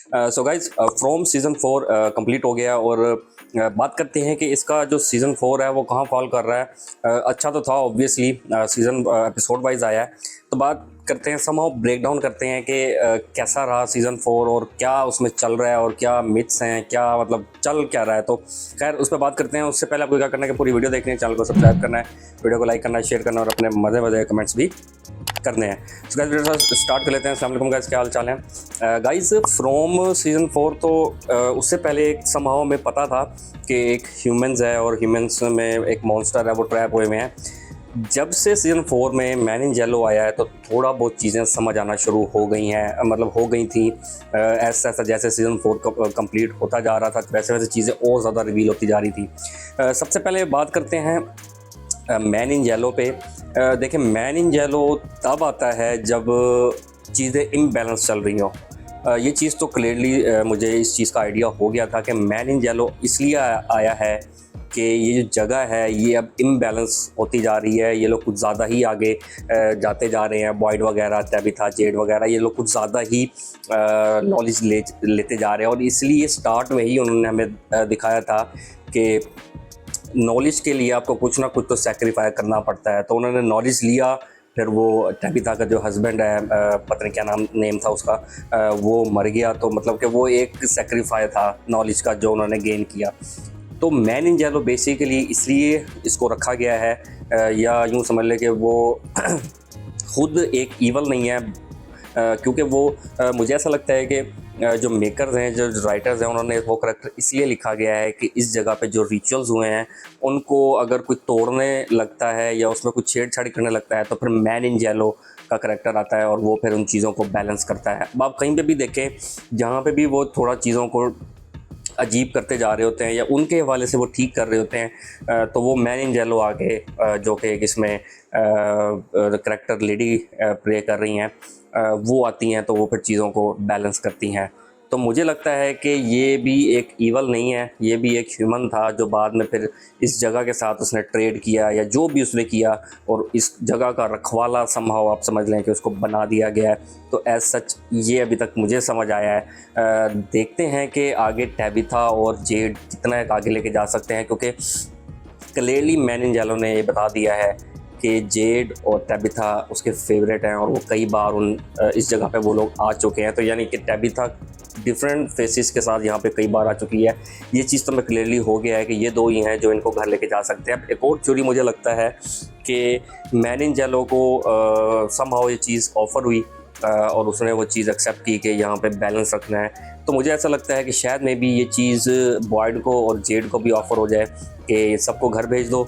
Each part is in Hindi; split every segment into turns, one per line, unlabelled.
So guys from season 4 complete हो गया और बात करते हैं कि इसका जो सीज़न 4 है वो कहाँ फॉल कर रहा है। अच्छा तो था ऑब्वियसली, सीज़न एपिसोड वाइज आया है। तो बात करते हैं, समहाउ ब्रेक डाउन करते हैं कि कैसा रहा सीज़न 4 और क्या उसमें चल रहा है और क्या मिथ्स हैं, क्या मतलब चल क्या रहा है। तो खैर उस पर बात करते हैं। उससे पहले आपको क्या करना है कि पूरी वीडियो देखनी है, चैनल को सब्सक्राइब करना है, वीडियो को लाइक करना है, शेयर करना है और अपने मज़े मज़े कमेंट्स भी करने हैं। तो गाइस वीडियो स्टार्ट कर लेते हैं। अस्सलाम वालेकुम गाइस, क्या हाल चाल है गाइस। फ्रॉम सीज़न 4 तो उससे पहले एक समहाउ में पता था कि एक ह्यूमंस है और ह्यूमंस में एक मॉन्स्टर है, वो ट्रैप हुए में है। जब से सीज़न 4 में मैन इन येलो आया है तो थोड़ा बहुत चीज़ें समझ आना शुरू हो गई हैं, मतलब हो गई थी। ऐसा ऐसा जैसे सीज़न 4 कंप्लीट होता जा रहा था वैसे वैसे चीज़ें और ज़्यादा रिवील होती जा रही थी। सबसे पहले बात करते हैं मैन इन येलो पे। देखिए, मैन इन येलो तब आता है जब चीज़ें इम्बैलेंस चल रही हों। ये चीज़ तो क्लियरली मुझे इस चीज़ का आइडिया हो गया था कि मैन इन येलो इसलिए आया है कि ये जो जगह है ये अब इम्बैलेंस होती जा रही है। ये लोग कुछ ज़्यादा ही आगे जाते जा रहे हैं। बॉयड वगैरह, टैबिथा, जेड वगैरह, ये लोग कुछ ज़्यादा ही नॉलेज लेते जा रहे हैं और इसलिए स्टार्ट में ही उन्होंने हमें दिखाया था कि नॉलेज के लिए आपको कुछ ना कुछ तो सेक्रीफाई करना पड़ता है। तो उन्होंने नॉलेज लिया, फिर वो टैबिथा का जो हस्बैंड है, पता नहीं क्या नेम था उसका, वो मर गया। तो मतलब कि वो एक सेक्रीफाई था नॉलेज का जो उन्होंने गेन किया। तो मैन इन येलो बेसिकली इसलिए इसको रखा गया है, या यूँ समझ लें कि वो खुद एक ईवल नहीं है, क्योंकि वो मुझे ऐसा लगता है कि जो मेकर्स हैं, जो राइटर्स हैं, उन्होंने वो करैक्टर इसलिए लिखा गया है कि इस जगह पे जो रिचुअल्स हुए हैं उनको अगर कोई तोड़ने लगता है या उसमें कुछ छेड़छाड़ी करने लगता है तो फिर मैन इन येलो का करैक्टर आता है और वो फिर उन चीज़ों को बैलेंस करता है। अब आप कहीं पे भी देखें, जहाँ पे भी वो थोड़ा चीज़ों को अजीब करते जा रहे होते हैं या उनके हवाले से वो ठीक कर रहे होते हैं, तो वो मैन इन येलो आके जो कि इसमें करैक्टर लेडी प्ले कर रही हैं, वो आती हैं तो वो फिर चीज़ों को बैलेंस करती हैं। तो मुझे लगता है कि ये भी एक ईवल नहीं है, ये भी एक ह्यूमन था जो बाद में फिर इस जगह के साथ उसने ट्रेड किया या जो भी उसने किया और इस जगह का रखवाला समहाउ आप समझ लें कि उसको बना दिया गया है। तो एज सच ये अभी तक मुझे समझ आया है। देखते हैं कि आगे टैबिथा और जेड कितना आगे लेके जा सकते हैं, क्योंकि क्लियरली मैन इन येलो ने ये बता दिया है कि जेड और टैबिथा उसके फेवरेट हैं और वो कई बार इस जगह पे वो लोग आ चुके हैं। तो यानी कि टैबिथा डिफरेंट फेसिस के साथ यहाँ पे कई बार आ चुकी है। ये चीज़ तो मैं क्लियरली हो गया है कि ये दो ही हैं जो इनको घर लेके जा सकते हैं। अब एक और थ्योरी मुझे लगता है कि मैन इन येलो को समहाउ ये चीज़ ऑफर हुई और उसने वो चीज़ एक्सेप्ट की कि यहाँ पे बैलेंस रखना है। तो मुझे ऐसा लगता है कि शायद मे बी ये चीज़ बॉयड को और जेड को भी ऑफर हो जाए कि सबको घर भेज दो,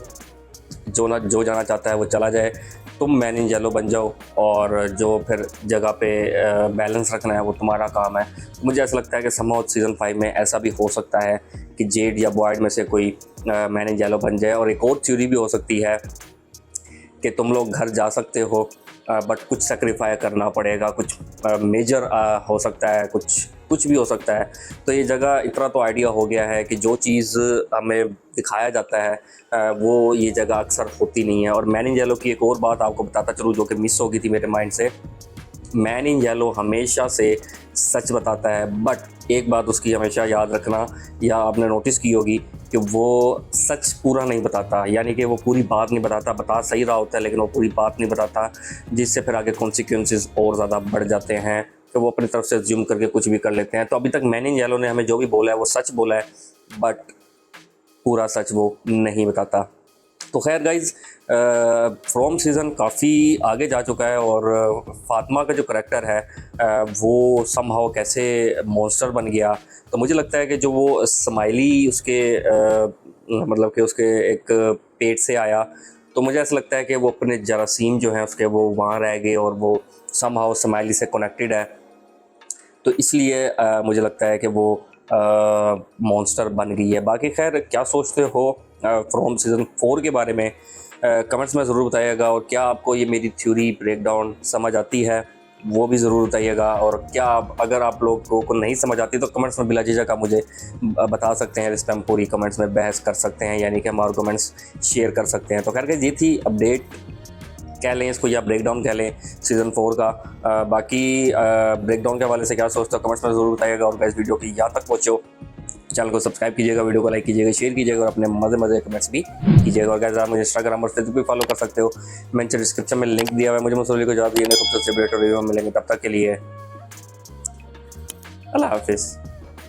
जो जाना चाहता है वो चला जाए, तुम मैन इन येलो बन जाओ और जो फिर जगह पे बैलेंस रखना है वो तुम्हारा काम है। तो मुझे ऐसा लगता है कि समहाउ सीज़न 5 में ऐसा भी हो सकता है कि जेड या बॉयड में से कोई मैन इन येलो बन जाए। और एक और थ्योरी भी हो सकती है कि तुम लोग घर जा सकते हो बट कुछ सेक्रीफाई करना पड़ेगा, कुछ मेजर हो सकता है, कुछ भी हो सकता है। तो ये जगह इतना तो आइडिया हो गया है कि जो चीज़ हमें दिखाया जाता है वो ये जगह अक्सर होती नहीं है। और मैन इन येलो की एक और बात आपको बताता चलूँ जो कि मिस हो गई थी मेरे माइंड से। मैन इन येलो हमेशा से सच बताता है, बट एक बात उसकी हमेशा याद रखना, या आपने नोटिस की होगी कि वो सच पूरा नहीं बताता, यानी कि वो पूरी बात नहीं बताता। बता सही रहा होता है लेकिन वो पूरी बात नहीं बताता, जिससे फिर आगे कॉन्सिक्वेंसेस और ज़्यादा बढ़ जाते हैं। तो वो अपनी तरफ से ज्यूम करके कुछ भी कर लेते हैं। तो अभी तक मैन इन येलो ने हमें जो भी बोला है वो सच बोला है, बट पूरा सच वो नहीं बताता। तो खैर गाइज़, फ्रॉम सीज़न काफ़ी आगे जा चुका है और फातिमा का जो करैक्टर है वो समहाउ कैसे मॉन्स्टर बन गया। तो मुझे लगता है कि जो वो स्माइली उसके मतलब कि उसके एक पेट से आया, तो मुझे ऐसा लगता है कि वो अपने जरासीम जो हैं उसके वो वहाँ रह गए और वो समहाउ स्माइली से कनेक्टेड है। तो इसलिए मुझे लगता है कि वो मॉन्स्टर बन गई है। बाकी खैर क्या सोचते हो फ्रॉम सीज़न 4 के बारे में, कमेंट्स में ज़रूर बताइएगा। और क्या आपको ये मेरी थ्योरी ब्रेकडाउन समझ आती है वो भी ज़रूर बताइएगा। और क्या अगर आप लोगों को नहीं समझ आती तो कमेंट्स में बिला झिझक आप मुझे बता सकते हैं। इस पर हम पूरी कमेंट्स में बहस कर सकते हैं, यानी कि हम आर्गूमेंट्स शेयर कर सकते हैं। तो खैर ये थी अपडेट कह लें इसको या ब्रेकडाउन कह लें सीज़न 4 का। बाकी ब्रेकडाउन के हवाले से क्या सोचते हो कमेंट्स में ज़रूर बताइएगा। और गाइस वीडियो की यहाँ तक पहुँचे हो चैनल को सब्सक्राइब कीजिएगा, वीडियो को लाइक कीजिएगा, शेयर कीजिएगा और अपने मज़े कमेंट्स भी कीजिएगा। और गाइस आप मुझे इंस्टाग्राम और फेसबुक भी फॉलो कर सकते हो, मैंने डिस्क्रिप्शन में लिंक दिया हुआ है। मुझे मुझे को जवाब दिए खूबसूरत से वीडियो में मिलेंगे, तब तक के लिए अल्लाह हाफिज़।